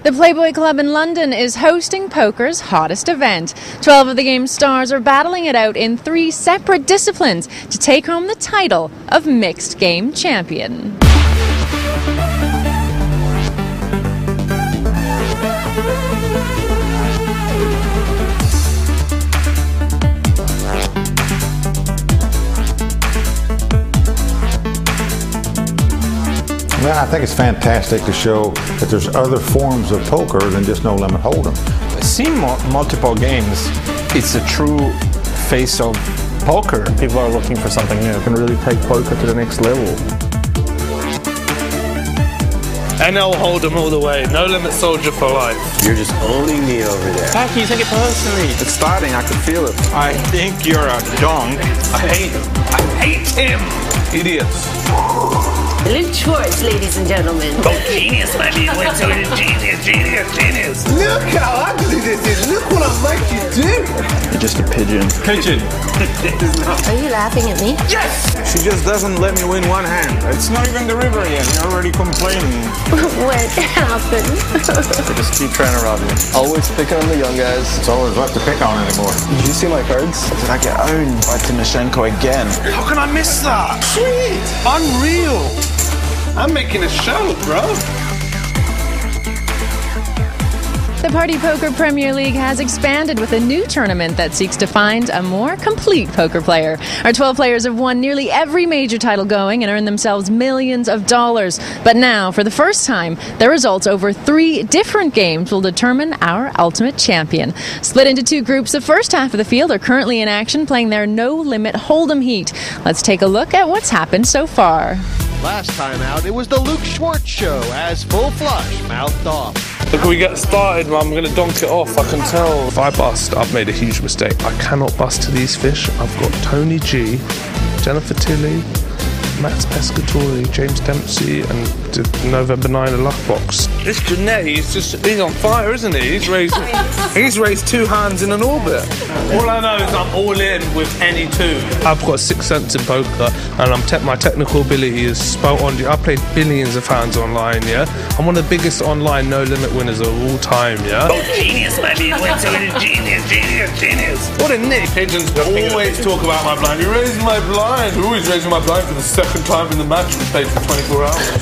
The Playboy Club in London is hosting poker's hottest event. 12 of the game's stars are battling it out in 3 separate disciplines to take home the title of Mixed Game Champion. Well, I think it's fantastic to show that there's other forms of poker than just no limit hold'em. Seeing multiple games, it's a true face of poker. People are looking for something new. Can really take poker to the next level. NL Hold'em all the way. No limit soldier for life. You're just owning me over there. How can you take it personally? It's starting, I can feel it. I think you're a donk. I hate him. I hate him. Idiots. Luke Schwartz, ladies and gentlemen. Oh, genius, my man. Went to it. Genius. Look how ugly this is. Look what I make you do. You're just a pigeon. Pigeon. Are you laughing at me? Yes! She just doesn't let me win one hand. It's not even the river yet. You're already complaining. What happened? They just keep trying to rob you. Always picking on the young guys. It's always left to pick on anymore. Did you see my cards? Did I get owned by Timoshenko again? How can I miss that? Sweet. Unreal. I'm making a show, bro. The Party Poker Premier League has expanded with a new tournament that seeks to find a more complete poker player. Our 12 players have won nearly every major title going and earned themselves millions of dollars. But now, for the first time, the results over 3 different games will determine our ultimate champion. Split into 2 groups, the first half of the field are currently in action playing their no-limit hold'em heat. Let's take a look at what's happened so far. Last time out, it was the Luke Schwartz show as Full Flush mouthed off. Look, we get started, I'm going to donk it off, I can tell. If I bust, I've made a huge mistake. I cannot bust to these fish. I've got Tony G, Jennifer Tilley, Max Pescatori, James Dempsey, and November 9 a luck box. This Jeanette, he's on fire, isn't he? He's raised 2 hands in an orbit. All I know is I'm all in with any 2. I've got 6 sense in poker, and my technical ability is spot on. I played billions of hands online, yeah? I'm one of the biggest online no-limit winners of all time, yeah? Oh, genius, man. Genius. What a nick. Pigeons always talk about my blind. You're raising my blind. You're always raising my blind for the second time in the match we played for 24 hours.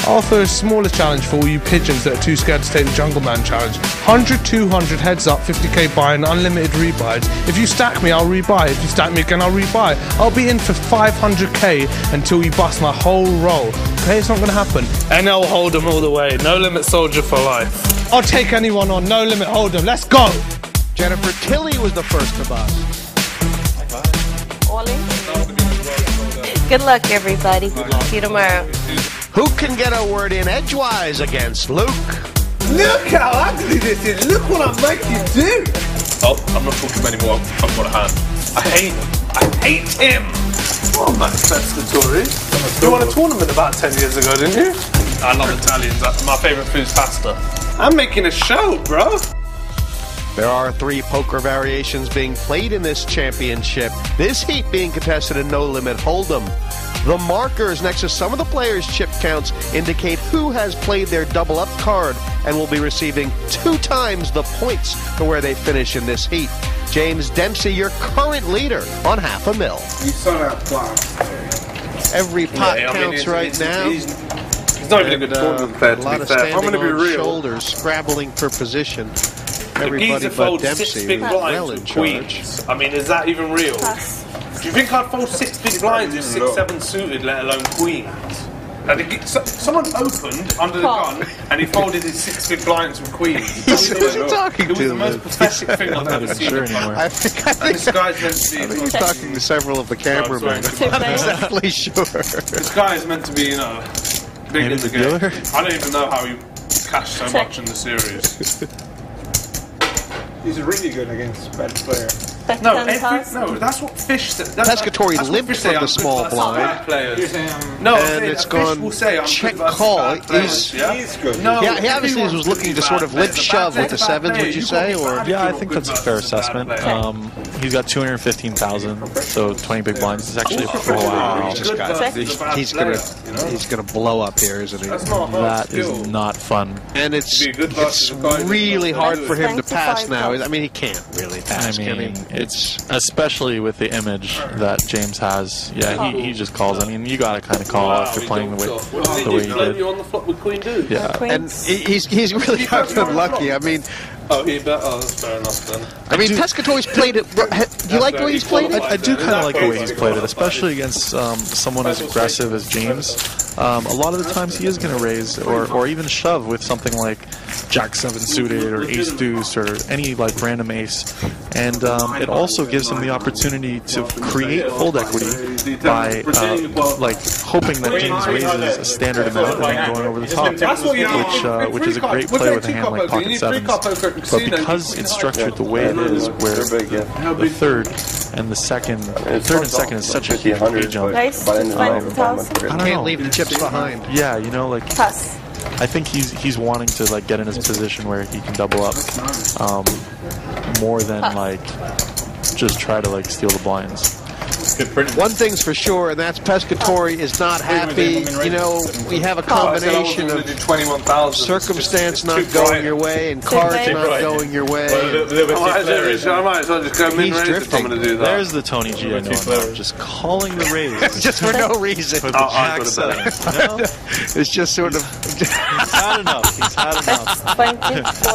I'll offer a smaller challenge for all you pigeons that are too scared to take the Jungle Man challenge. 100, 200, heads up, 50k buy and unlimited rebuys. If you stack me, I'll rebuy. If you stack me again, I'll rebuy. I'll be in for 500k until you bust my whole roll. Okay, it's not going to happen. NL Hold'em all the way. No limit soldier for life. I'll take anyone on. No limit Hold'em. Let's go. Jennifer Tilley was the first to bust. Ollie? Good luck, everybody. See you tomorrow. Who can get a word in edgewise against Luke? Look how ugly this is. Look what I make you do. Oh, I'm not talking anymore. I've got a hand. I hate him. Oh, Max Pescatori. You won a tournament about 10 years ago, didn't you? I love Italians. My favourite food's pasta. I'm making a show, bro. There are 3 poker variations being played in this championship. This heat being contested in No Limit Hold'em. The markers next to some of the players' chip counts indicate who has played their double up card and will be receiving 2 times the points for where they finish in this heat. James Dempsey, your current leader, on $500,000. You saw that plot. Every pot counts right now. He's not even a good tournament player, to be fair. A lot of standing I'm going to be on real. shoulders, scrabbling for position. Everybody but Dempsey was well in charge. I mean, is that even real? Do you think I'd fold 6 big blinds with 6-7 suited, let alone queens? Someone opened under the gun and he folded his 6 big blinds with queens. He's talking to them. It was the most pathetic thing I've ever seen. I think this guy's meant to be. He's talking to several of the cameramen. I'm not exactly sure. This guy is meant to be, big in the game. I don't even know how he cashed so much in the series. He's really good against bad players. No, that's what fish say. Pescatori limped from the small blind. And it's gone check call. He's good. No, yeah, he obviously was looking to sort of limp shove with the 7s, would you say? Or yeah, I think that's a fair assessment. He's got 215,000, so 20 big blinds is actually a pro. He's going to he's going to blow up here, isn't he? That's not That is not fun. And it's really hard for him to pass now. I mean, he can't really pass, can he? It's especially with the image that James has. Yeah, he just calls. I mean, you got to kind of call if you're playing the way you did. You on the flop with Queen Do? Yeah. And he's really got unlucky. I mean, that's fair enough then. I mean, Pescatore's played it. Do you like the way he's played it? I do kind of like the way he's played it, especially against someone as aggressive as James. A lot of the times he is going to raise or even shove with something like Jack 7 suited or Ace Deuce or any like random ace, and it also gives him the opportunity to create fold equity by like hoping that James raises a standard amount and then going over the top, which is a great play with a hand like pocket sevens. But because it's structured the way it is, where the third and second is such a huge pay jump. I don't Can't leave the chips behind. Yeah, you know, like Pass. I think he's wanting to like get in his position where he can double up more than like just try to like steal the blinds. One thing's for sure, and that's Pescatore is not happy. You know, we have a combination of circumstance not going your way and cards not going your way. I might as well just go He's drifting. There's the Tony G I know now, just calling the raise. Just for no reason. For the Jack 7. No? It's just sort of... He's had enough. He's had enough.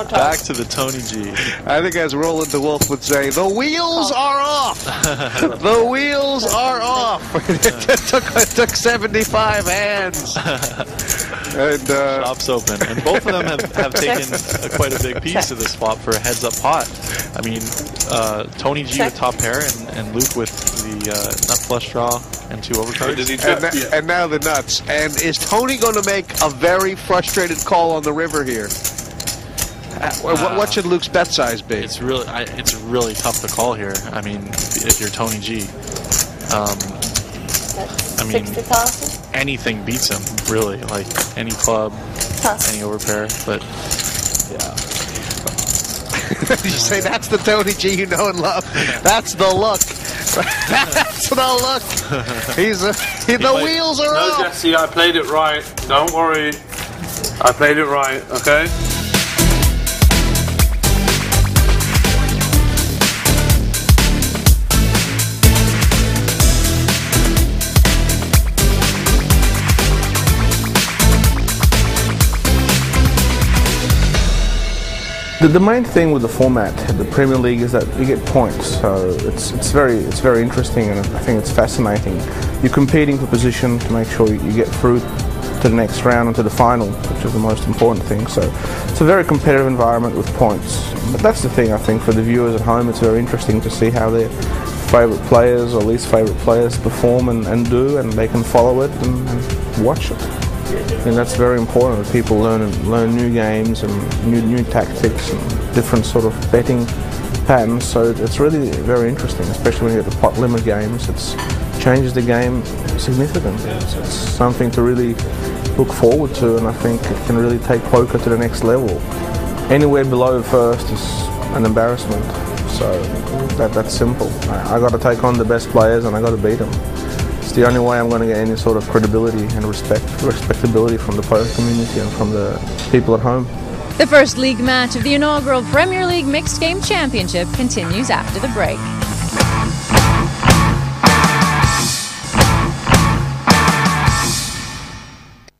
Back to the Tony G. I think as Roland DeWolf would say, the wheels are off! The wheels are off! It took 75 hands. And shop's open. And both of them have taken quite a big piece of this flop for a heads-up pot. I mean, Tony G with top pair and Luke with the nut flush draw and 2 overcards. And now the nuts. And is Tony going to make a very frustrated call on the river here? What should Luke's bet size be? It's really tough to call here. I mean, if you're Tony G, I mean, 60,000. Anything beats him, really. Like any club, any overpair. But yeah. You say that's the Tony G you know and love. That's the look. That's the look. The wheels are off. No, Jesse, I played it right. Don't worry. I played it right. Okay. The main thing with the format, the Premier League, is that you get points. So it's very interesting, and I think it's fascinating. You're competing for position to make sure you get through to the next round and to the final, which is the most important thing. So it's a very competitive environment with points. But that's the thing, I think, for the viewers at home. It's very interesting to see how their favourite players or least favourite players perform and do, and they can follow it and watch it. And that's very important, that people learn new games and new tactics and different sort of betting patterns. So it's really very interesting, especially when you get the pot limit games. It changes the game significantly. It's something to really look forward to, and I think it can really take poker to the next level. Anywhere below first is an embarrassment. So that's simple. I got to take on the best players and I got to beat them. It's the only way I'm going to get any sort of credibility and respectability from the poker community and from the people at home. The first league match of the inaugural Premier League Mixed Game Championship continues after the break.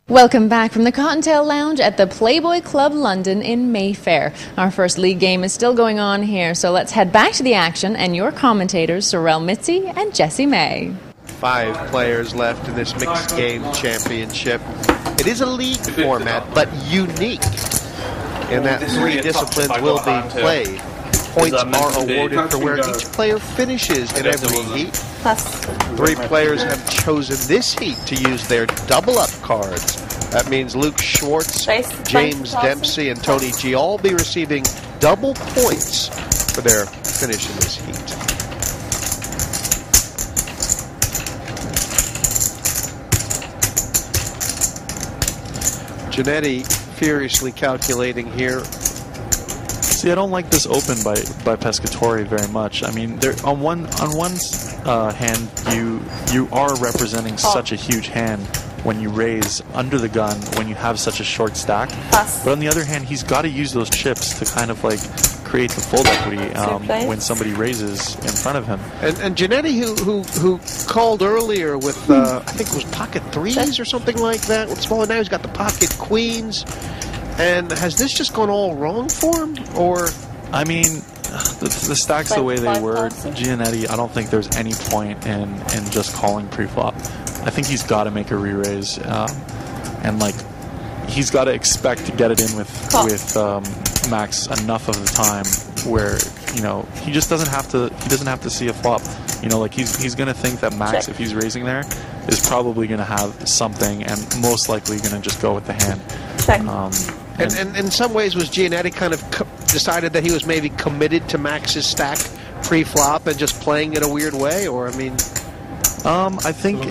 Welcome back from the Cottontail Lounge at the Playboy Club London in Mayfair. Our first league game is still going on here, so let's head back to the action and your commentators, Sorrel Mitzi and Jessie May. 5 players left in this mixed game championship. It is a league format, but unique in that 3 disciplines will be played. Points are awarded for where each player finishes in every heat. 3 players have chosen this heat to use their double-up cards. That means Luke Schwartz, James Dempsey, and Tony G all be receiving double points for their finish in this heat. Janetti furiously calculating here. See, I don't like this open by Pescatore very much. I mean, on one hand, you are representing such a huge hand when you raise under the gun when you have such a short stack. Pass. But on the other hand, he's got to use those chips to kind of like create the fold equity when somebody raises in front of him. And Giannetti, who called earlier with I think it was pocket threes or something like that with smaller, now he's got the pocket queens. And has this just gone all wrong for him, or? I mean, the stacks the way they were, Giannetti, I don't think there's any point in just calling pre-flop. I think he's got to make a re-raise, and like he's got to expect to get it in with Max enough of the time where, you know, he just doesn't have to. He doesn't have to see a flop. You know, like he's going to think that Max, if he's raising there, is probably going to have something and most likely going to just go with the hand. And in some ways, was Giannetti kind of decided that he was maybe committed to Max's stack pre-flop and just playing it a weird way, or I mean? I think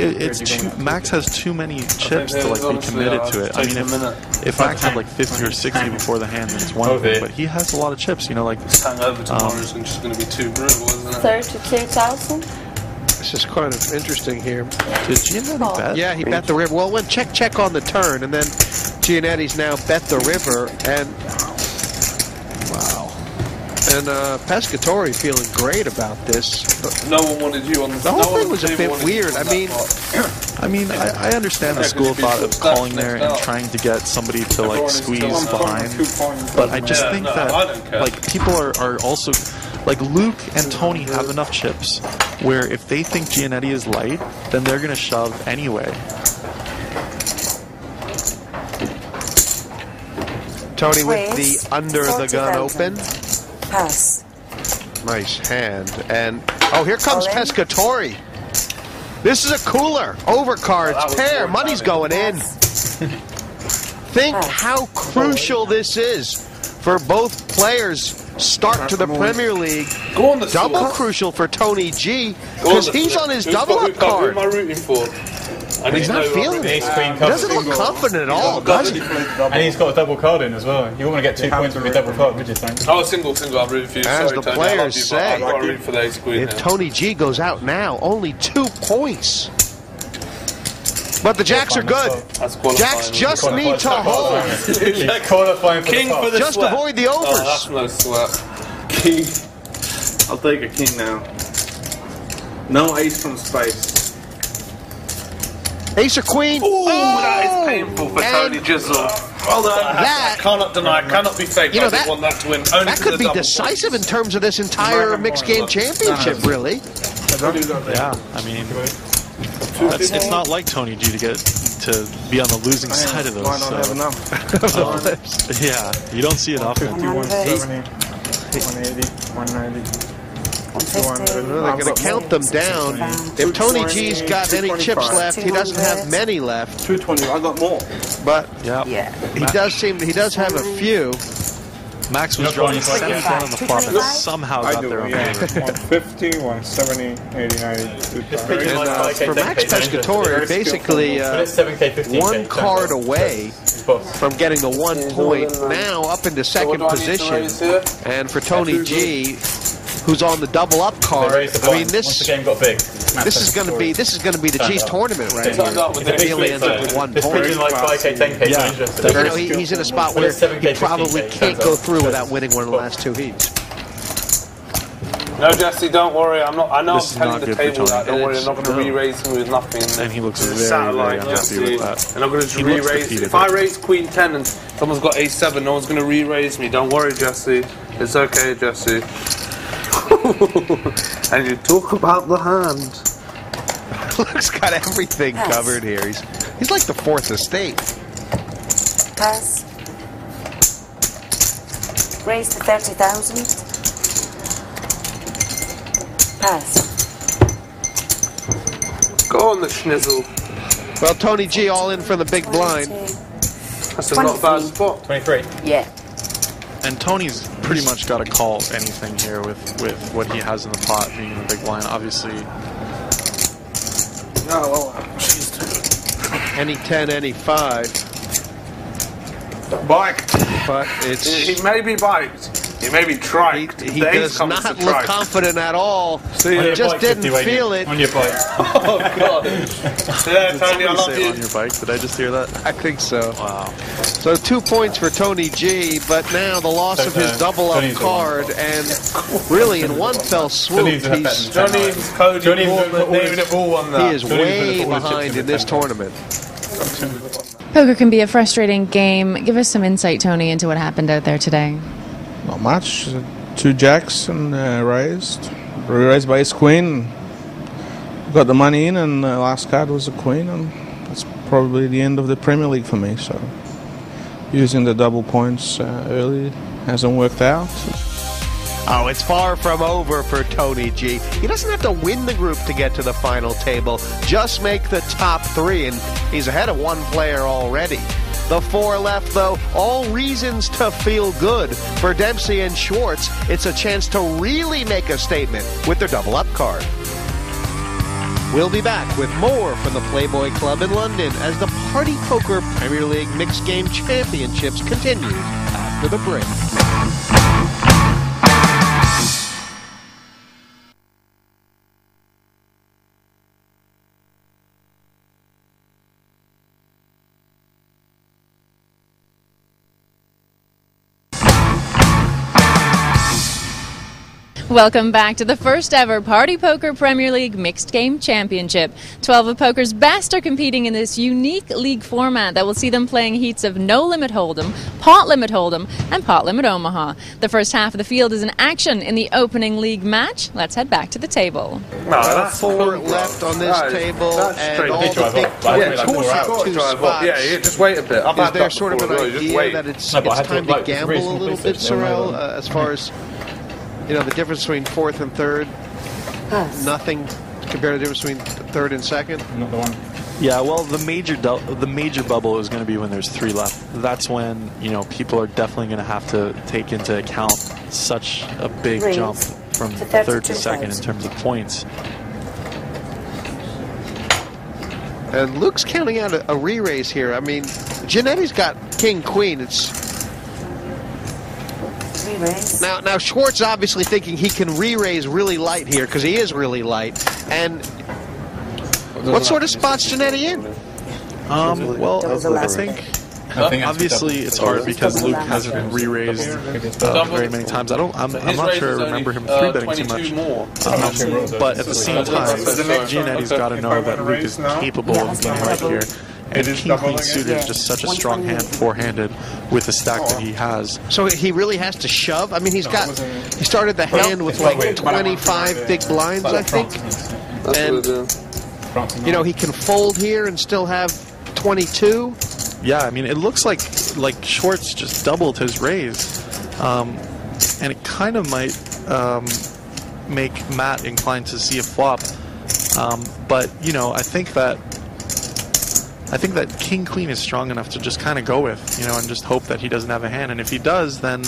Max has too many chips to like be committed to it. I mean, if Max had like 50 or 60 before the hand, then it's one thing. But he has a lot of chips. You know, like hangover tomorrow is just going to be too brutal, isn't it? 32,000. This is kind of interesting here. Did Giannetti bet? Yeah, he bet the river. Well, went check on the turn, and then Giannetti's now bet the river, and wow. And Pescatore feeling great about this. No one wanted you on the whole thing was a bit weird. I mean, I understand the school of thought of calling there and trying to get somebody to like squeeze behind, but I just think that like people are also. Like, Luke and Tony have enough chips where if they think Giannetti is light, then they're going to shove anyway. Tony with the under the gun open. Pass. Nice hand. And, oh, here comes Pescatore. This is a cooler. Overcards, pair, money's going in. Think how crucial this is for both players. Start to the Premier League. Double crucial for Tony G because he's on his double up card. Who am I rooting for? He's not feeling it. He doesn't look confident at all, does he? And he's got a double card in as well. You wouldn't want to get 2 points with a double card, would you think? Oh, single. I'm rooting for you. As the players say, if Tony G goes out now, only 2 points. But the jacks are good. Jacks just need to hold. King for the just sweat. Avoid the overs. Oh, that's no sweat. King. I'll take a king now. No ace from space. Ace or queen. Ooh, that is painful for Tony Jizzle. Well done. That I cannot deny. Cannot be fake. You know, I want that to win. Only that could be decisive in terms of this entire mixed game championship, really. Yeah, I mean. It's not like Tony G to be on the losing side of those. So. Yeah, you don't see it often. 170, 180, 190. Well, they're going to count them down. If Tony G's got any chips left, he doesn't have many left. 220. I got more. But yeah, he does have a few. Max was drawing 7 down on the flop and somehow got there on 150, 170, 80, 90, 200. And for Max Pescatore, basically 1 card away from getting the 1 point, now up into second position. And for Tony G, who's on the double up card, I mean this is going to be the G's tournament right here. If he only ends up with 1 point. Yeah, he's in a spot where he probably can't go through without winning one of the last 2 heats. No, Jesse, don't worry. I know I'm telling the table that. Don't worry, I'm not going to re-raise him with nothing. And he looks very unhappy with that. And I'm going to re-raise. If I raise Queen 10 and someone's got Ace 7, no one's going to re-raise me. Don't worry, Jesse. It's okay, Jesse. And you talk about the hand. Luke's got everything covered here. He's like the 4th estate. Pass. Raise to 30,000. Pass. Go on the schnizzle. Well, Tony G all in for the big blind. That's a not bad spot. 23. Yeah. And Tony's pretty much got to call anything here with what he has in the pot being the big blind. Obviously. Oh, well, any 10, any 5. Bike. But it's... He may be biked. He may be triked. He does not look confident at all. He just didn't feel it. On your bike. Oh, God. Yeah, Tony, I love you. On your bike? Did I just hear that? I think so. Wow. So 2 points for Tony G, but now the loss of his double-up card, and really in one fell swoop, he is way behind in this tournament. Poker can be a frustrating game. Give us some insight, Tony, into what happened out there today. Not much. 2 jacks and raised. Raised by his queen. Got the money in, and the last card was a queen, and that's probably the end of the Premier League for me. So using the double points early hasn't worked out. Oh, it's far from over for Tony G. He doesn't have to win the group to get to the final table. Just make the top 3, and he's ahead of one player already. The 4 left, though, all reasons to feel good. For Dempsey and Schwartz, it's a chance to really make a statement with their double-up card. We'll be back with more from the Playboy Club in London as the Party Poker Premier League Mixed Game Championships continues after the break. Welcome back to the first ever Party Poker Premier League Mixed Game Championship. 12 of poker's best are competing in this unique league format that will see them playing heats of No Limit Hold'em, Pot Limit Hold'em, and Pot Limit Omaha. The first half of the field is in action in the opening league match. Let's head back to the table. No, that's 4 left on this table, and all the big spots. Yeah, just wait a bit. Is there sort of an idea that it's time to gamble a little bit, Sorrell, as far as the difference between 4th and 3rd? Nothing compared to the difference between 3rd and 2nd? Not the one. Yeah, well, the major bubble is going to be when there's 3 left. That's when people are definitely going to have to take into account such a big jump from 3rd to 2nd in terms of points. And Luke's counting out a re-raise here. I mean, Giannetti's got King Queen. It's Now Schwartz obviously thinking he can re-raise really light here because he is really light. And what sort of spots Giannetti in? Well, I think obviously it's hard because Luke hasn't re-raised very many times. I'm not sure I remember him 3-betting too much. But at the same time, Giannetti's got to know that Luke is capable of being right here. And King Queen suited is just such a strong hand, four-handed, with the stack that he has. So he really has to shove? I mean, he started the hand with like 25 big blinds, I think. And, he can fold here and still have 22. Yeah, I mean, it looks like Schwartz just doubled his raise. And it kind of might make Matt inclined to see a flop. But, I think that King Queen is strong enough to just kind of go with, and just hope that he doesn't have a hand. And if he does, then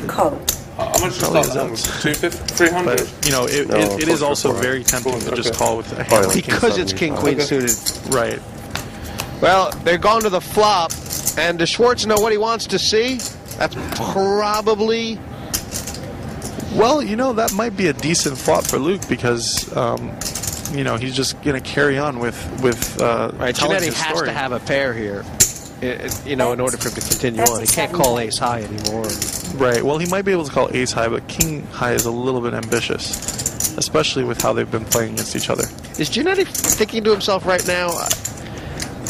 call. How much is that? 250, 300. But it is also very tempting to just call with a hand because it's King Queen suited. Right. Well, they're going to the flop, and does Schwartz know what he wants to see? That's probably. Well, that might be a decent flop for Luke because. He's just going to carry on with right. Giannetti has to have a pair here, in order for him to continue on. He can't call ace high anymore. Right. Well, he might be able to call ace high, but king high is a little bit ambitious, especially with how they've been playing against each other. Is Giannetti thinking to himself right now,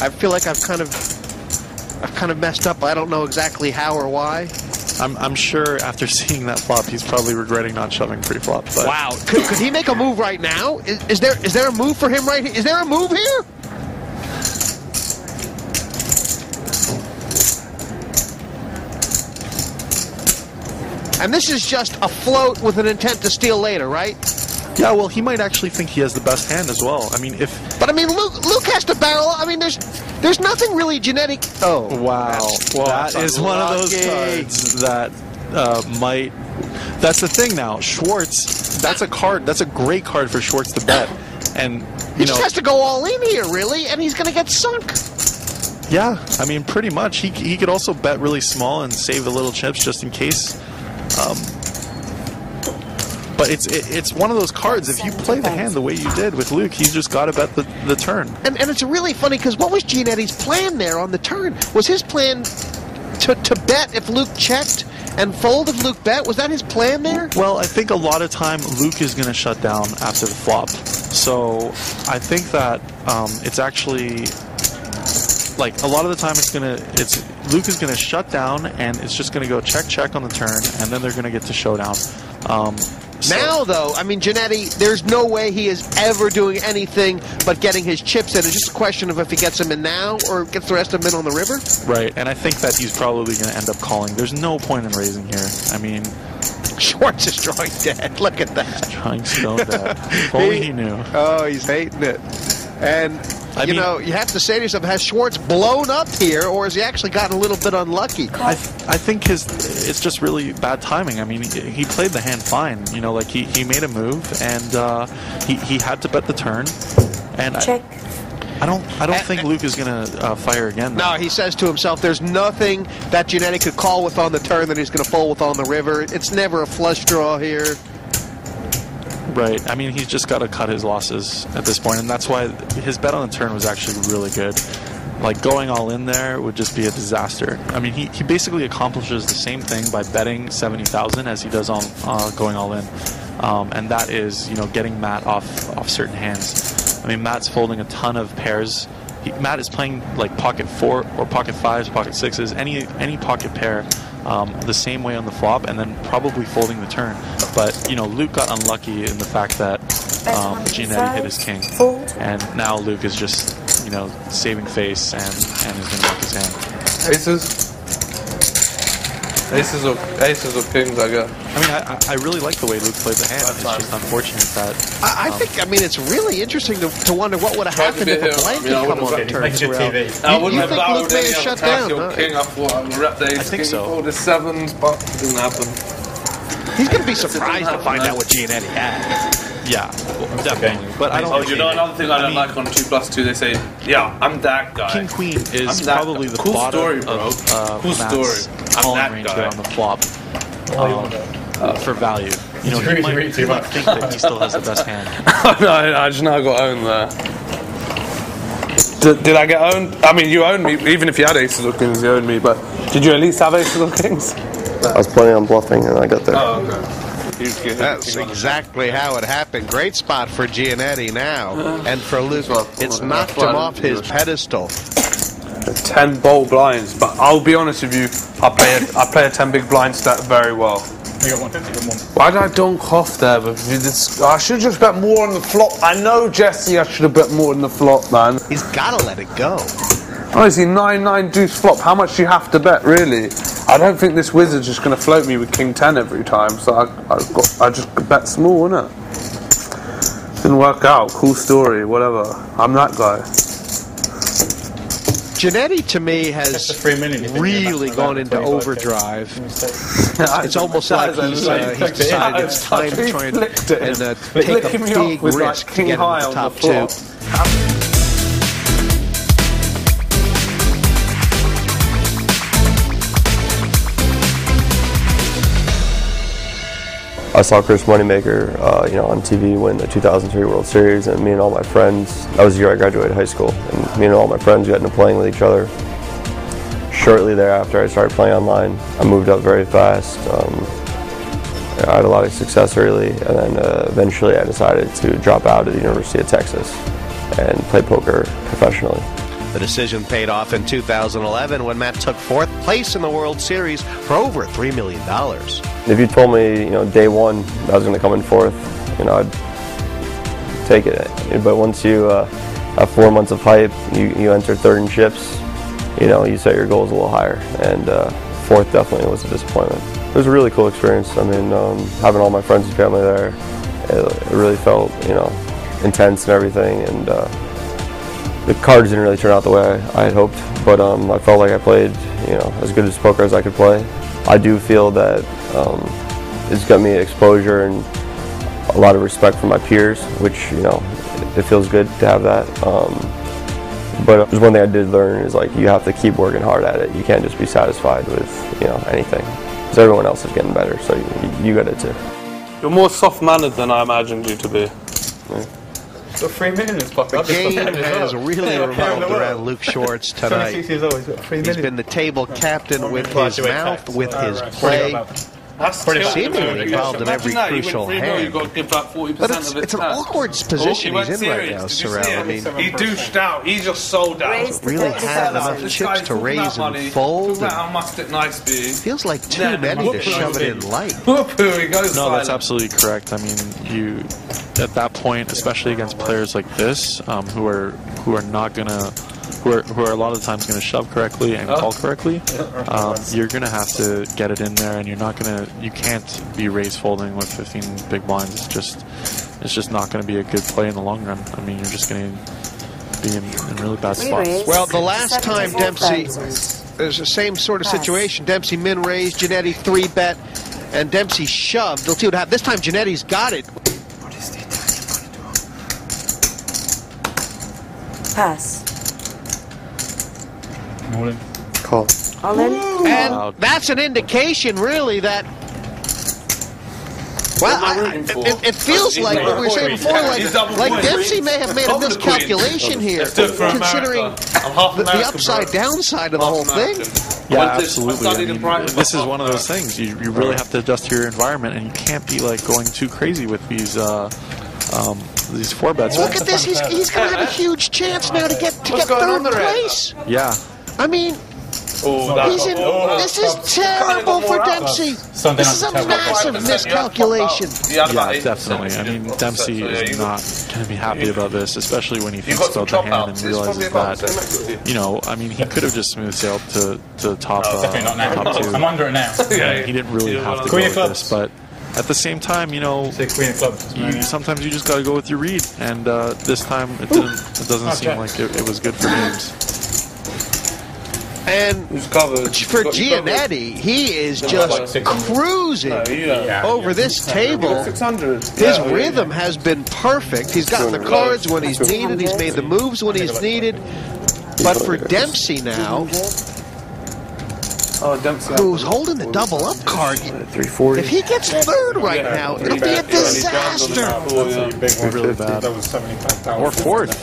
I feel like I've kind of messed up. I don't know exactly how or why. I'm sure after seeing that flop, he's probably regretting not shoving pre-flop. But wow, could he make a move right now? Is there a move for him right here? Is there a move here? And this is just a float with an intent to steal later, right? Yeah, well, he might actually think he has the best hand as well. I mean, But I mean, Luke has to barrel. I mean, there's nothing really genetic. Oh, wow! That is one of those cards that might. That's the thing now. Schwartz. That's a card. That's a great card for Schwartz to bet, and he just has to go all in here, really, and he's going to get sunk. Yeah, I mean, pretty much. He could also bet really small and save the little chips just in case. But it's one of those cards. If you play the hand the way you did with Luke, he's just got to bet the turn. And it's really funny because what was Gianetti's plan there on the turn? Was his plan to bet if Luke checked and fold if Luke bet? Was that his plan there? Well, I think a lot of time Luke is going to shut down after the flop. So I think that it's actually like a lot of the time Luke is going to shut down and it's just going to go check on the turn, and then they're going to get to showdown. Now, though, I mean, Giannetti, there's no way he is ever doing anything but getting his chips in. It's just a question of if he gets them in now or gets the rest of them in on the river. Right, and I think that he's probably going to end up calling. There's no point in raising here. I mean, Schwartz is drawing dead. Look at that. Drawing stone dead. If only he knew. Oh, he's hating it. And, you know, you have to say to yourself, has Schwartz blown up here, or has he actually gotten a little bit unlucky? I think it's just really bad timing. I mean, he played the hand fine. You know, like he made a move, and he had to bet the turn. And Check. I don't think Luke is going to fire again. No, he says to himself, there's nothing that Giannetti could call with on the turn that he's going to fold with on the river. It's never a flush draw here. Right. I mean, he's just got to cut his losses at this point, and that's why his bet on the turn was actually really good. Like, going all in there would just be a disaster. I mean, he basically accomplishes the same thing by betting 70,000 as he does on going all in, and that is, you know, getting Matt off certain hands. I mean, Matt's folding a ton of pairs. Matt is playing like pocket 4 or pocket 5s, pocket 6s, any pocket pair. The same way on the flop, and then probably folding the turn. But, you know, Luke got unlucky in the fact that Giannetti hit his king. And now Luke is just, you know, saving face and is going to make his hand. Aces? Aces or kings, I guess. I mean, I really like the way Luke played the hand. It's just unfortunate that... I think, I mean, it's really interesting to wonder what would have happened if a blank had come on turn. You think Luke may have shut down? King, I thought I would rep the ace. I think so. All the sevens, but it didn't happen. He's going to be surprised to find out what Giannetti had. Yeah, definitely. But I don't. Oh, you know another thing I don't like on 2+2? They say, "Yeah, I'm that guy." King Queen is probably the bottom story, bro. of Cool Matt's calling range there on the flop for value. You know, he might think that he still has the best hand. No, I just know I got owned there. Did I get owned? I mean, you owned me. Even if you had aces or kings, you owned me. But did you at least have aces or kings? I was planning on bluffing, and I got there. Oh, okay. That's exactly how it happened. Great spot for Giannetti now. And for Luke, it's knocked him off his pedestal. 10 bold blinds, but I'll be honest with you, I play a 10 big blind stat very well. You got one. Why did I donk off there? I should have just bet more on the flop. I know, Jesse, I should have bet more on the flop, man. He's got to let it go. Honestly, 9-9 deuce flop. How much do you have to bet, really? I don't think this wizard's just going to float me with King 10 every time, so I just bet small, innit? Didn't work out. Cool story, whatever. I'm that guy. Giannetti, to me, has really gone into overdrive. It's almost like he's decided it's time to try and take a big risk to get into the top two. I saw Chris Moneymaker, on TV win the 2003 World Series, and me and all my friends, that was the year I graduated high school, and me and all my friends got into playing with each other. Shortly thereafter, I started playing online. I moved up very fast. I had a lot of success early, and then eventually I decided to drop out of the University of Texas and play poker professionally. The decision paid off in 2011 when Matt took 4th place in the World Series for over $3 million. If you told me, day one I was going to come in 4th, I'd take it. But once you have 4 months of hype, you enter 3rd in chips, you set your goals a little higher. And 4th definitely was a disappointment. It was a really cool experience. I mean, having all my friends and family there, it really felt, intense and everything. And the cards didn't really turn out the way I had hoped, but I felt like I played, as good as poker as I could play. I do feel that it's got me exposure and a lot of respect from my peers, which, it feels good to have that. But there's one thing I did learn is, like, you have to keep working hard at it. You can't just be satisfied with, anything. because everyone else is getting better, so you got it too. You're more soft-mannered than I imagined you to be. Yeah. Got 3 minutes. The game has really revolved around Luke Schwartz tonight. 26 years old, he's got 3 minutes. He's been the table captain with his mouth, with his play. Seemingly involved in every crucial hand. But it's an awkward position he's in right now, Sorrell. I mean, he douched out. He just sold out. Really had enough chips to raise and fold. How must it nice be? Feels like too many to shove it in light. No, that's absolutely correct. I mean, you at that point, especially against players like this, who are not gonna. Who are a lot of the times going to shove correctly and call correctly, you're going to have to get it in there, and you can't be raise folding with 15 big blinds. It's just not going to be a good play in the long run. I mean, you're just going to be in really bad spots. Well, the last time Dempsey, there's the same sort of situation. Dempsey min raised, Giannetti 3-bet, and Dempsey shoved. Let's see what happens. This time Giannetti's got it. Pass. All in. Call. All in. And that's an indication, really, that. Well, it feels like what we were saying before, like Dempsey may have made a miscalculation here, considering the upside downside of the whole thing. Yeah, absolutely. I mean, this is one of those things. You really have to adjust to your environment, and you can't be like going too crazy with these 4-bets. Look at this. He's going to have a huge chance now to get third place. Yeah. I mean, this is terrible for Dempsey. This is a massive miscalculation. Yeah, definitely. I mean, Dempsey is not going to be happy about this, especially when he thinks about the hand and realizes that, I mean, he could have just smooth sailed to top, definitely not now. top 2. I'm under it now. He didn't really have to go with this, but at the same time, sometimes you just got to go with your read, and this time it doesn't seem like it was good for James. And for Giannetti, he is just cruising over this table. His rhythm has been perfect. He's gotten the cards when he's needed. He's made the moves when he's needed. But for Dempsey now, who's holding the double up card, if he gets third right now, it'll be a disaster. Really bad. Or fourth.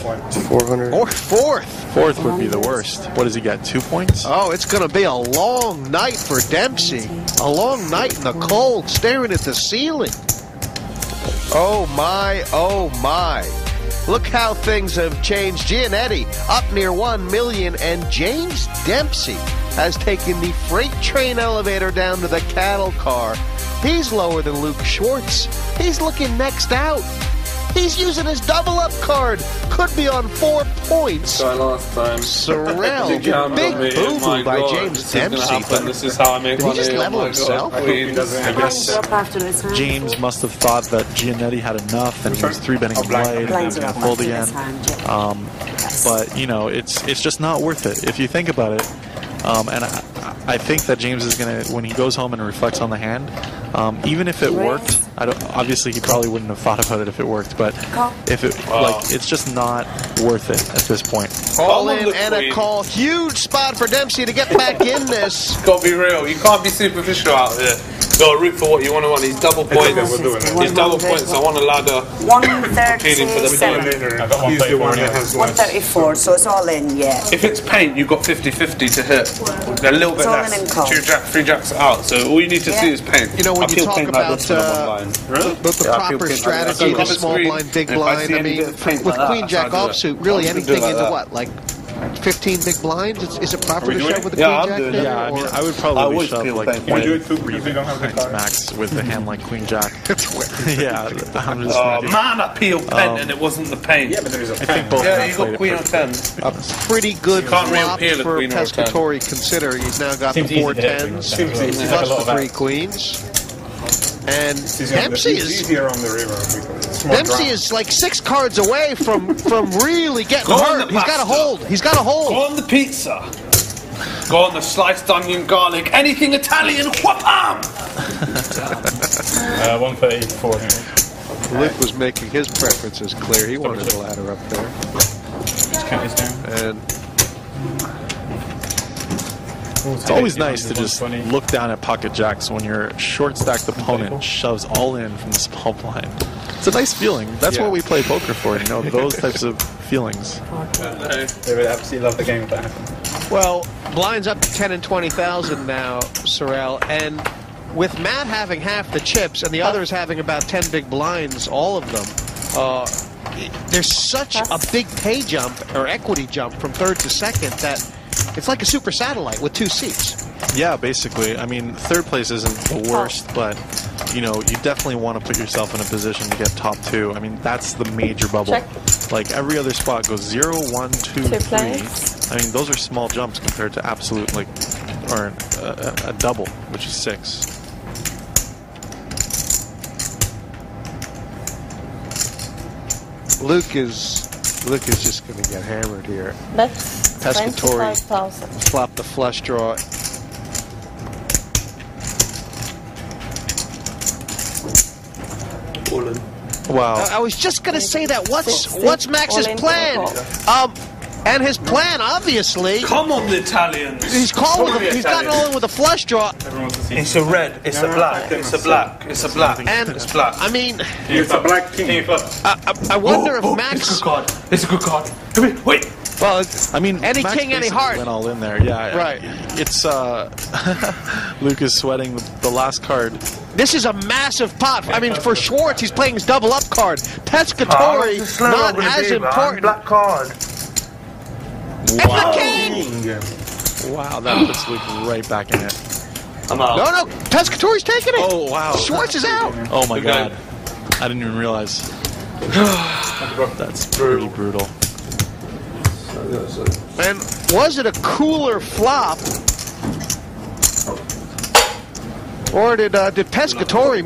400. Or fourth. Fourth would be the worst. What does he get, 2 points? Oh, it's going to be a long night for Dempsey. A long night in the cold, staring at the ceiling. Oh, my, oh, my. Look how things have changed. Giannetti up near 1 million, and James Dempsey has taken the freight train elevator down to the cattle car. He's lower than Luke Schwartz. He's looking next out. He's using his double-up card. Could be on 4 points. Last time. Sorrell, big boo-boo by James Dempsey. But this is how I make did he just level himself? I guess James must have thought that Giannetti had enough, and he was 3-betting light, and then going to fold again. But, it's just not worth it. If you think about it, and I think that James is going to, when he goes home and reflects on the hand, even if it worked, obviously he probably wouldn't have thought about it if it worked, but if it, it's just not worth it at this point. All in and a call. Huge spot for Dempsey to get back in this. Got to be real. You can't be superficial out here. Got to root for what you want to win. He's double points. He's double points. I want a ladder. 137. 134, so it's all in, yeah. If it's paint, you've got 50-50 to hit. A little bit less. 3 jacks out. So all you need to see is paint. When you talk about the proper strategy, the small blind, big blind, I mean, with Queen Jack offsuit, really anything into what, like 15 big blinds? Is it proper to shove with the Queen Jack? Yeah, I mean, I would probably shove like 23 max with a hand like Queen Jack. Yeah, I'm just man, I peeled pen and it wasn't the paint. Yeah, but there is a I think both. Yeah, you got Queen or 10. A pretty good flop peel for Queen or 10. Pescatori, consider he's now got the 4 10s plus the 3 queens. And Dempsey is like 6 cards away from really getting hurt. He's got to hold. He's got to hold. Go on the pizza. Go on the sliced onion, garlic, anything Italian. Wham! 134. Luke was making his preferences clear. He wanted the ladder up there. Just count this down. And It's always nice to just look down at pocket jacks when your short-stacked opponent shoves all in from the small blind. It's a nice feeling. That's what we play poker for, you know, those types of feelings. They would absolutely love the game if that happened. Well, blinds up to 10 and 20,000 now, Sorrel, and with Matt having half the chips and the others having about 10 big blinds, all of them, there's such a big pay jump or equity jump from third to second that it's like a super satellite with 2 seats. Yeah, basically. I mean, third place isn't the worst, but, you know, you definitely want to put yourself in a position to get top 2. I mean, that's the major bubble. Check. Like, every other spot goes 0, 1, 2, 3. I mean, those are small jumps compared to absolute, like, or a double, which is 6. Luke is just going to get hammered here. That's Pescatori 25,000. flop the flush draw. Wow. I was just going to say that. What's Max's plan? And his plan, obviously. Come on, the Italians. He's gotten all in with a flush draw. It's a red. It's a black. It's a black. It's a black. And it's black. I mean, It's a black king. I wonder if Max. It's a good card. It's a good card. Come here. Wait. Well, I mean, Any Max king, any basically heart. went all in there. Yeah, Right. It's Luke is sweating the last card. This is a massive pot. I mean, for Schwartz, he's playing his double up card. Pescatori, not as important. Black card. Wow. It's the king! Wow, that puts Luke right back in it. I'm out. No, Pescatori's taking it. Oh, wow. Schwartz is out. Oh my god. I didn't even realize. That's pretty brutal. And was it a cooler flop? Or did Pescatori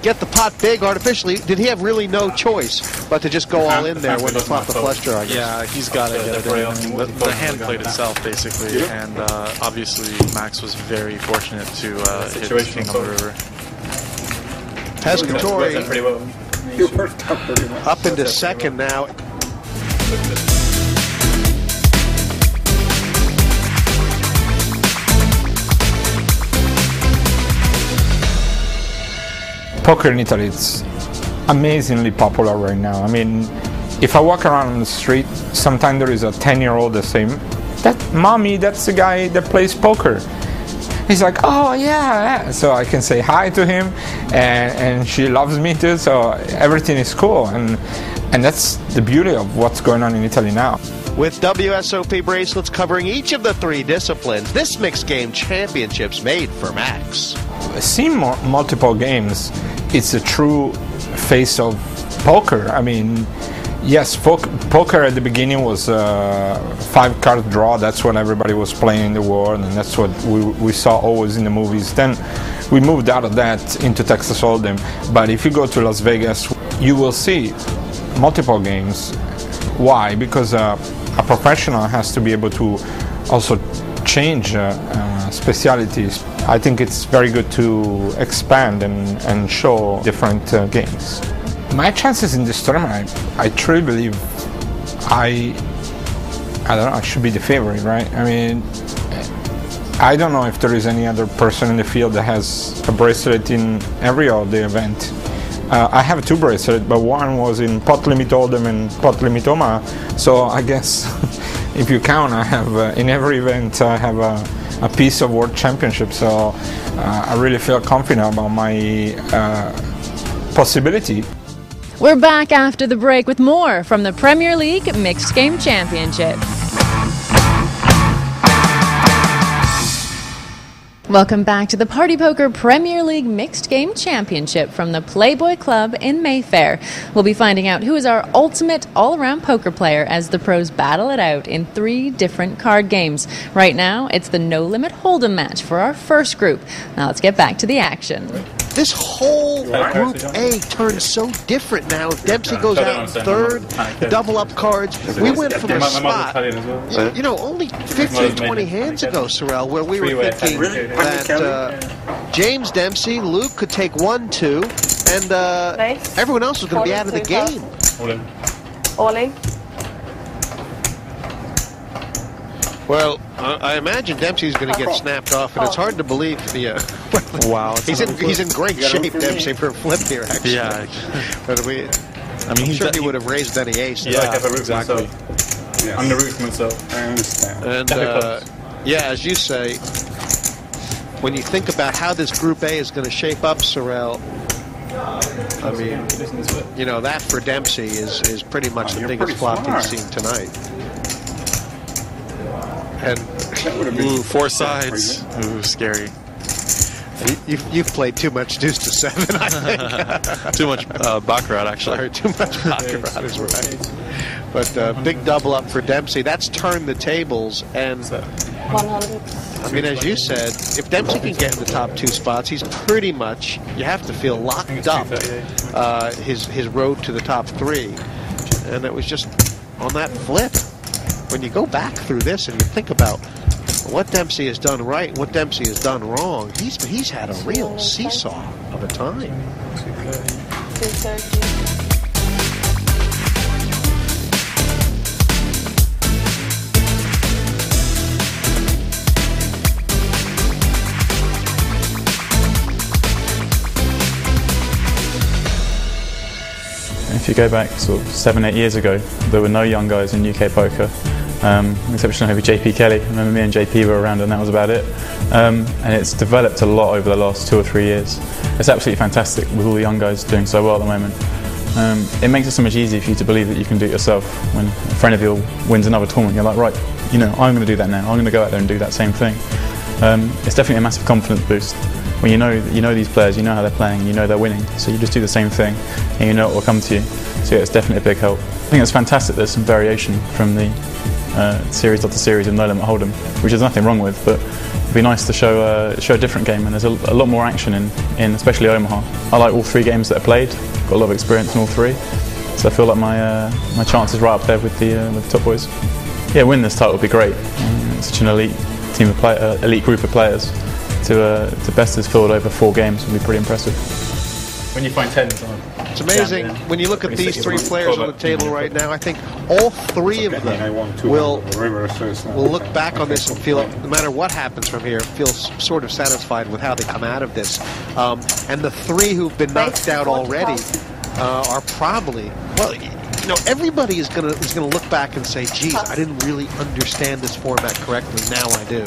get the pot big artificially? Did he have really no choice but to just go all in there when he flopped the flush draw? Yeah, he's got to get it in. I mean, the hand played itself, basically, and obviously Max was very fortunate to hit the king on the river. Pescatori up into second now. Poker in Italy, it's amazingly popular right now. I mean, if I walk around on the street, sometimes there is a 10-year-old that say, "Mommy, that's the guy that plays poker." He's like, "Oh yeah." So I can say hi to him, and she loves me too. So everything is cool, and that's the beauty of what's going on in Italy now. With WSOP bracelets covering each of the 3 disciplines, this mixed game championship's made for Max. Seeing multiple games, it's a true face of poker. I mean, yes, poker at the beginning was a 5-card draw. That's what everybody was playing in the world, and that's what we saw always in the movies. Then we moved out of that into Texas Hold'em. But if you go to Las Vegas, you will see multiple games. Why? Because a professional has to be able to also change specialities. I think it's very good to expand and show different games. My chances in this tournament, I truly believe I don't know, I should be the favorite, right? I mean, I don't know if there is any other person in the field that has a bracelet in every of the event. I have 2 bracelets, but one was in pot limit Hold'em and pot limit Omaha. So I guess if you count, I have in every event I have a piece of World Championship. So I really feel confident about my possibility. We're back after the break with more from the Premier League Mixed Game Championship. Welcome back to the Party Poker Premier League Mixed Game Championship from the Playboy Club in Mayfair. We'll be finding out who is our ultimate all-around poker player as the pros battle it out in 3 different card games. Right now, it's the No Limit Hold'em match for our first group. Now let's get back to the action. This whole Group A turns so different now. If Dempsey goes out in third, double up cards. We went from a spot, you know, only 15, 20 hands ago, Sorrel, where we were thinking that James Dempsey, Luke could take 1, 2, and everyone else was going to be out of the game. All in. Well, I imagine Dempsey's going to get snapped off, and it's hard to believe. Yeah. Wow. He's in great shape, Dempsey, for a flip here, actually. Yeah. But I'm sure he would have raised any ace. Yeah, exactly. Yeah. On the roof myself, I understand. And, yeah, as you say, when you think about how this Group A is going to shape up, Sorrel, I mean, you know, that for Dempsey is pretty much the biggest flop he's seen tonight. And four sides. Ooh, scary. You've played too much deuce to 7, I think. Too much baccarat, actually. Sorry, too much baccarat is right. But big double up for Dempsey. That's turned the tables. And 100. I mean, as you said, if Dempsey can get in the top 2 spots, he's pretty much, you have to feel locked up his road to the top 3. And it was just on that flip. When you go back through this and you think about what Dempsey has done right and what Dempsey has done wrong, he's had a real seesaw of a time. 230. If you go back sort of 7-8 years ago, there were no young guys in UK poker, exception of maybe JP Kelly. I remember me and JP were around and that was about it. And it's developed a lot over the last 2 or 3 years. It's absolutely fantastic with all the young guys doing so well at the moment. It makes it so much easier for you to believe that you can do it yourself. When a friend of yours wins another tournament, you're like, right, you know, I'm going to do that now. I'm going to go out there and do that same thing. It's definitely a massive confidence boost. When you know these players, you know how they're playing, and you know they're winning, so you just do the same thing, and you know it will come to you. So yeah, it's definitely a big help. I think it's fantastic there's some variation from the series after series of No Limit Hold'em, which there's nothing wrong with, but it'd be nice to show a different game, and there's a lot more action in especially Omaha. I like all 3 games that are played, got a lot of experience in all 3, so I feel like my chances right up there with the top boys. Yeah, winning this title would be great. It's such an elite team of elite group of players. To best this field over 4 games would be pretty impressive. When you find 10s on. It's amazing when you look at these 3 players on the table right now. I think all 3 of them will look back on this and feel, no matter what happens from here, feel sort of satisfied with how they come out of this. And the 3 who've been knocked out already are probably, well, you know, everybody is gonna look back and say, geez, I didn't really understand this format correctly. Now I do.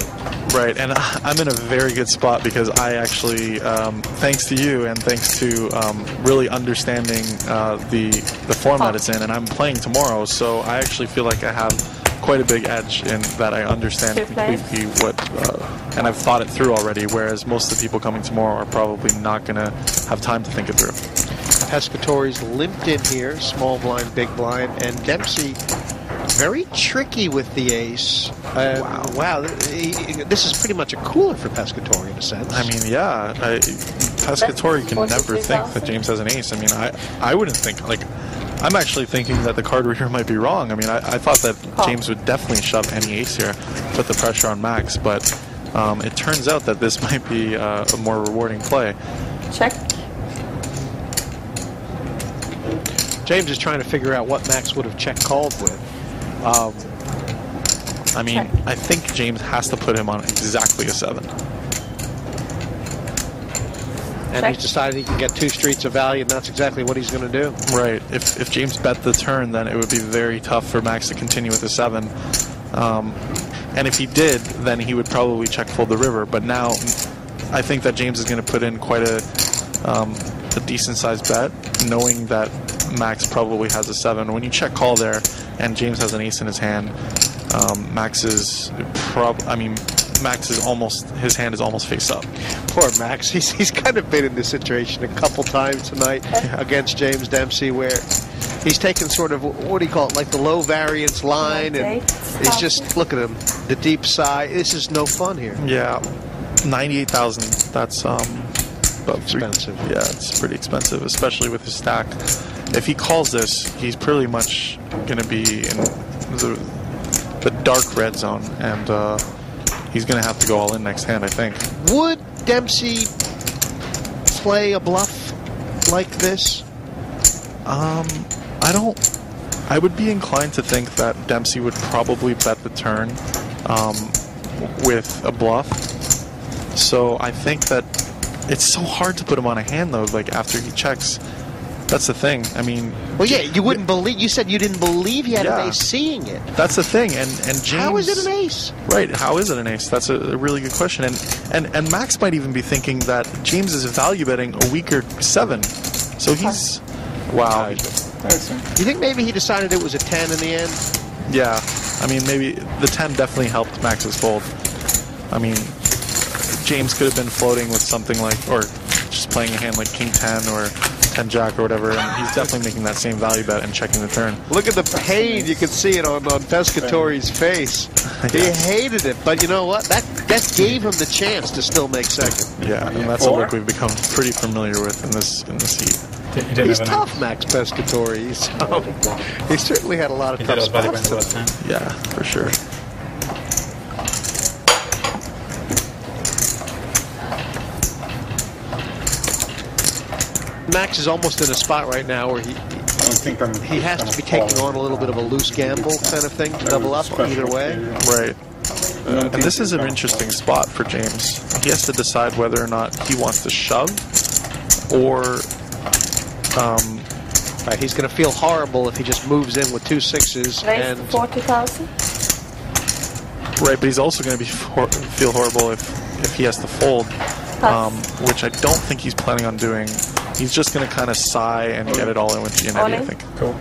Right, and I'm in a very good spot because I actually, thanks to you and thanks to really understanding the format it's in, and I'm playing tomorrow, so I actually feel like I have quite a big edge in that I understand completely what, and I've thought it through already, whereas most of the people coming tomorrow are probably not going to have time to think it through. Pescatori's limped in here, small blind, big blind, and Dempsey very tricky with the ace. Wow, this is pretty much a cooler for Pescatori in a sense. I mean, yeah, Pescatori can never think that James has an ace. I mean, I wouldn't think, like, I'm actually thinking that the card reader might be wrong. I mean, I thought that James would definitely shove any ace here, put the pressure on Max, but it turns out that this might be a more rewarding play. Check. James is trying to figure out what Max would have check-called with. I mean, I think James has to put him on exactly a 7. And he's decided he can get 2 streets of value, and that's exactly what he's going to do. Right. If James bet the turn, then it would be very tough for Max to continue with the 7. And if he did, then he would probably check fold the river. But now, I think that James is going to put in quite a decent-sized bet, knowing that Max probably has a 7. When you check call there, and James has an ace in his hand, Max is almost, his hand is almost face up. Poor Max. He's kind of been in this situation a couple times tonight against James Dempsey, where he's taken sort of, what do you call it, like the low variance line, and he's just, look at him, the deep side. This is no fun here. Yeah, 98,000. That's expensive. Yeah, it's pretty expensive, especially with his stack. If he calls this, he's pretty much going to be in the dark red zone, and he's going to have to go all in next hand, I think. Would Dempsey play a bluff like this? I would be inclined to think that Dempsey would probably bet the turn, with a bluff. So I think that it's so hard to put him on a hand, though, like after he checks. That's the thing. I mean... Well, yeah, you wouldn't believe... You said you didn't believe he had an ace seeing it. That's the thing, and James... How is it an ace? Right, how is it an ace? That's a really good question. And Max might even be thinking that James is value betting a weaker 7. So he's... Wow. You think maybe he decided it was a 10 in the end? Yeah. I mean, maybe the 10 definitely helped Max's fold. I mean, James could have been floating with something like... Or just playing a hand like King 10 or... 10 Jack or whatever, and he's definitely making that same value bet and checking the turn. Look at the pain, you can see it on Pescatori's face. He hated it, but you know what? That gave him the chance to still make second. Yeah, and that's a look we've become pretty familiar with in this heat. He's tough, Max Pescatori. He certainly had a lot of tough spots. Yeah, for sure. Max is almost in a spot right now where he has to be taking on a little bit of a loose gamble kind of thing to double up either way. Right. And this is an interesting spot for James. He has to decide whether or not he wants to shove or... Right, he's going to feel horrible if he just moves in with 2 6s. And 40,000? Right, but he's also going to feel horrible if he has to fold, which I don't think he's planning on doing. He's just going to kind of sigh and get it all in with Giannetti, I think. Cool.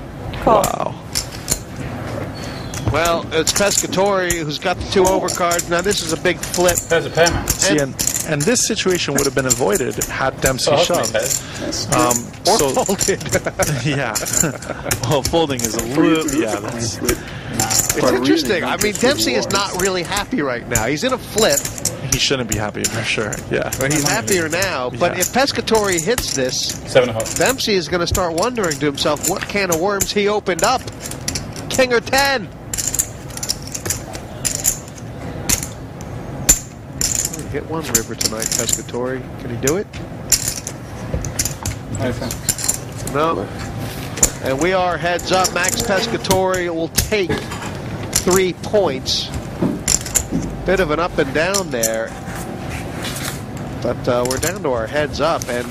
Wow. Well, it's Pescatori who's got the 2 overcards. Now this is a big flip. There's a payment. See, and this situation would have been avoided had Dempsey shoved. Or folded. Yeah. Well, folding is a little... Yeah, that's... It's interesting. I mean, Dempsey is not really happy right now. He's in a flip. He shouldn't be happy for sure. Yeah. But he's happier now. But if Pescatori hits this, 7.5. Dempsey is going to start wondering to himself what can of worms he opened up. King or 10. Hit 1 river tonight, Pescatori. Can he do it? No. And we are heads up. Max Pescatori will take 3 points. Bit of an up and down there. But we're down to our heads up. And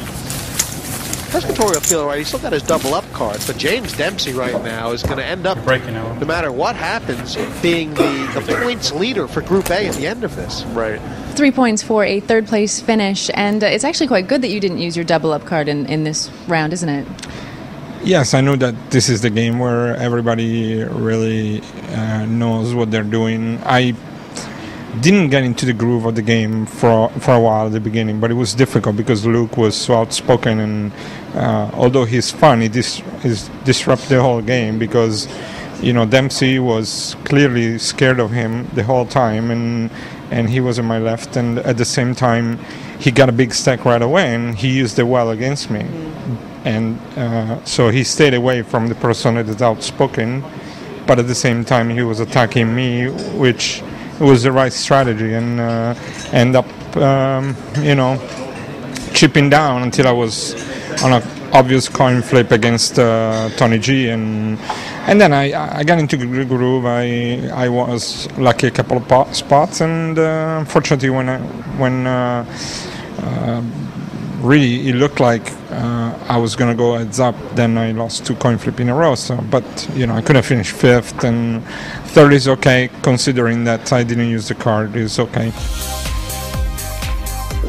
Pescatori will feel right. He's still got his double up card. But James Dempsey right now is going to end up, no matter what happens, being the points leader for Group A at the end of this. Right. 3 points for a third place finish. And it's actually quite good that you didn't use your double up card in this round, isn't it? Yes, I know that this is the game where everybody really knows what they're doing. I didn't get into the groove of the game for a while at the beginning, but it was difficult because Luke was so outspoken, and although he's fun, he disrupted the whole game because, you know, Dempsey was clearly scared of him the whole time, and he was on my left, and at the same time he got a big stack right away, and he used it well against me. And so he stayed away from the person that is outspoken, but at the same time he was attacking me, which was the right strategy, and end up, you know, chipping down until I was on an obvious coin flip against Tony G, and then I got into the groove. I was lucky a couple of spots, and unfortunately when really it looked like I was going to go heads up, then I lost 2 coin flip in a row. So, but you know, I could have finished 5th, and 3rd is okay considering that I didn't use the card. It's okay.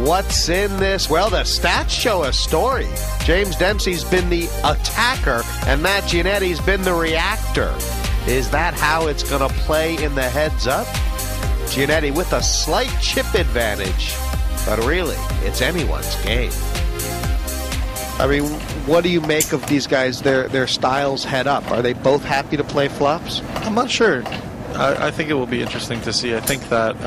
What's in this? Well, the stats show a story. James Dempsey's been the attacker, and Matt Giannetti's been the reactor. Is that how it's going to play in the heads up? Giannetti with a slight chip advantage, but really, it's anyone's game. I mean, what do you make of these guys, their styles head up? Are they both happy to play flops? I'm not sure. I think it will be interesting to see. I think that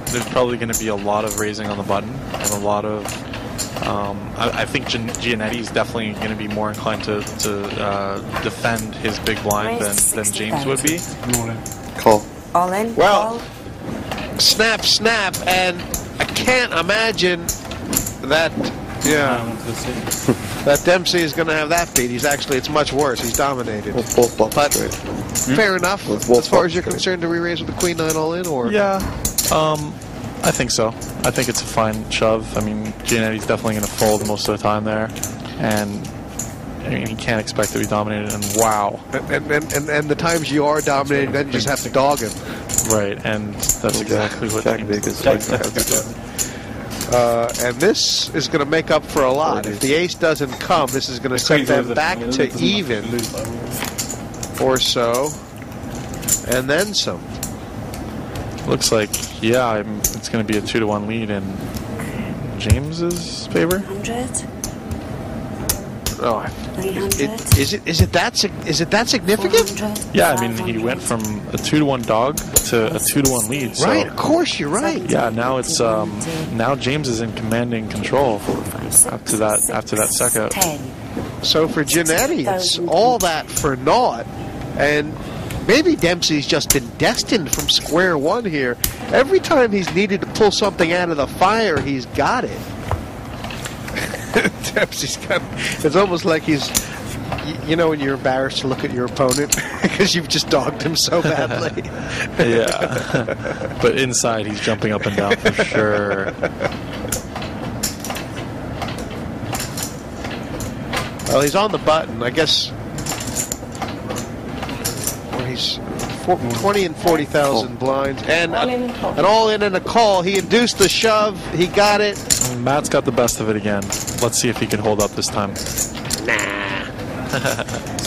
there's probably going to be a lot of raising on the button and a lot of... I think Giannetti is definitely going to be more inclined to defend his big blind than James would be. Call. All in? Well, snap, and I can't imagine that Yeah. That Dempsey is going to have that beat. It's much worse. He's dominated. But fair enough. As far as you're concerned, do we raise with the queen nine all in, or? Yeah. I think so. I think it's a fine shove. I mean, Giannetti's definitely going to fold most of the time there, and I mean, you can't expect to be dominated. And wow. And the times you are dominated, then you just have to dog him. Right, and that's exactly what and this is going to make up for a lot. If the ace doesn't come, this is going to set them back to even or so, and then some. Looks like, yeah, it's going to be a 2-1 lead in James's favor. 100. Oh, is it that significant? Yeah, I mean, he went from a 2-1 dog to a 2-1 lead. So, right, of course, you're right. Yeah, now it's now James is in commanding control after that second. So for Giannetti, it's all that for naught, and maybe Dempsey's just been destined from square one here. Every time he's needed to pull something out of the fire, he's got it. Dempsey's got. It's almost like he's, you know, when you're embarrassed to look at your opponent because you've just dogged him so badly. Yeah, but inside he's jumping up and down for sure. Well, he's on the button, I guess. When he's 20 and 40,000 blinds, and an all-in and a call. He induced the shove. He got it. Matt's got the best of it again. Let's see if he can hold up this time. So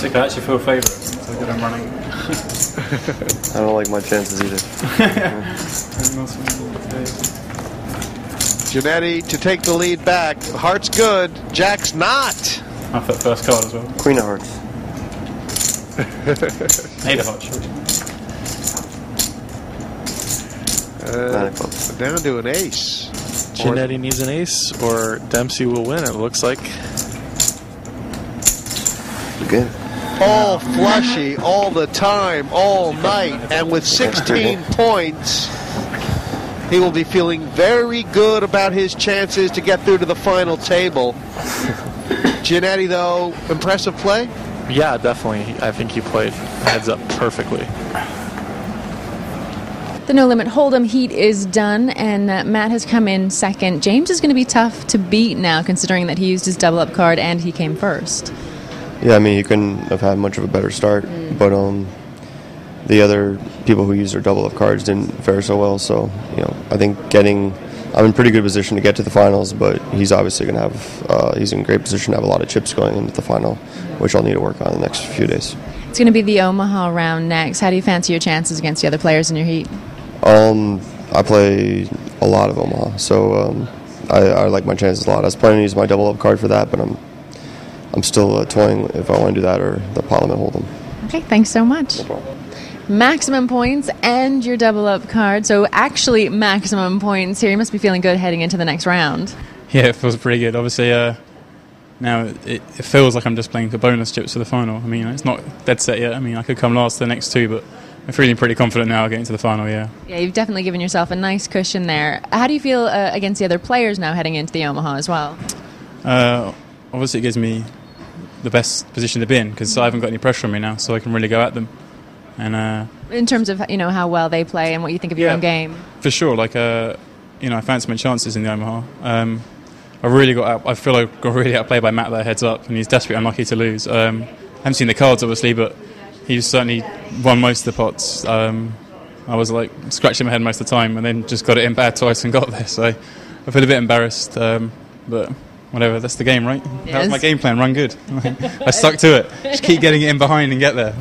I actually feel favourite. So good I'm running. I don't like my chances either. Giannetti to take the lead back. Heart's good. Jack's not. Off that first card as well. Queen of hearts. 8 of hearts. Down to an ace. Giannetti needs an ace, or Dempsey will win. It looks like. Good. All flushy, all the time, all night, and with 16 points, he will be feeling very good about his chances to get through to the final table. Giannetti, though, impressive play? Yeah, definitely. I think he played heads up perfectly. The No Limit Hold'em heat is done, and Matt has come in second. James is going to be tough to beat now, considering that he used his double up card and he came first. Yeah, I mean, you couldn't have had much of a better start, but the other people who used their double up cards didn't fare so well. So, you know, I think I'm in pretty good position to get to the finals, but he's obviously going to have, he's in great position to have a lot of chips going into the final, which I'll need to work on in the next few days. It's going to be the Omaha round next. How do you fancy your chances against the other players in your heat? I play a lot of Omaha, so I like my chances a lot. I was planning to use my double up card for that, but I'm still toying if I want to do that or the Parliament Hold'em. Okay, thanks so much. No problem. Maximum points and your double up card. So actually maximum points here. You must be feeling good heading into the next round. Yeah, it feels pretty good. Obviously, now it feels like I'm just playing for bonus chips for the final. I mean, it's not dead set yet. I mean, I could come last the next two, but I'm feeling pretty confident now getting to the final, yeah. Yeah, you've definitely given yourself a nice cushion there. How do you feel against the other players now heading into the Omaha as well? Obviously, it gives me the best position to be in because I haven't got any pressure on me now, so I can really go at them. And in terms of how well they play and what you think of your own game, for sure. Like I fancy my chances in the Omaha. I feel like I got really outplayed by Matt there heads up, and he's desperately unlucky to lose. I haven't seen the cards obviously, but he certainly won most of the pots. I was like scratching my head most of the time, and then just got it in bad twice and got there. So I feel a bit embarrassed, but whatever. That's the game, right? Yes. That was my game plan. Run good. I stuck to it. Just keep getting it in behind and get there.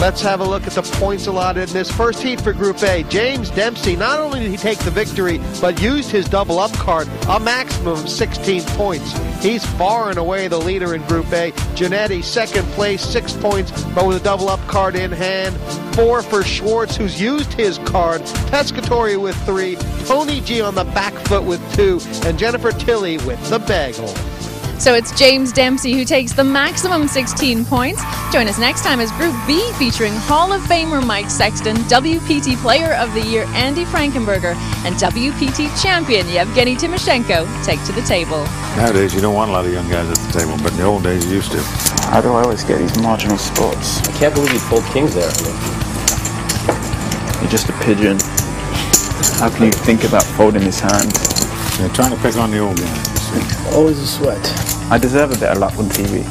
Let's have a look at the points allotted in this first heat for Group A. James Dempsey, not only did he take the victory, but used his double up card, a maximum of 16 points. He's far and away the leader in Group A. Giannetti, second place, 6 points, but with a double up card in hand. 4 for Schwartz, who's used his card. Pescatori with 3. Tony G on the back foot with 2. And Jennifer Tilley with the bagel. So it's James Dempsey who takes the maximum 16 points. Join us next time as Group B featuring Hall of Famer Mike Sexton, WPT Player of the Year Andy Frankenberger, and WPT Champion Yevgeny Timoshenko take to the table. Nowadays, you don't want a lot of young guys at the table, but in the old days, you used to. How do I always get these marginal spots? I can't believe you fold kings there. You're just a pigeon. How can you think about folding his hand? They're trying to pick on the old guy. Always a sweat. I deserve a bit of luck on TV.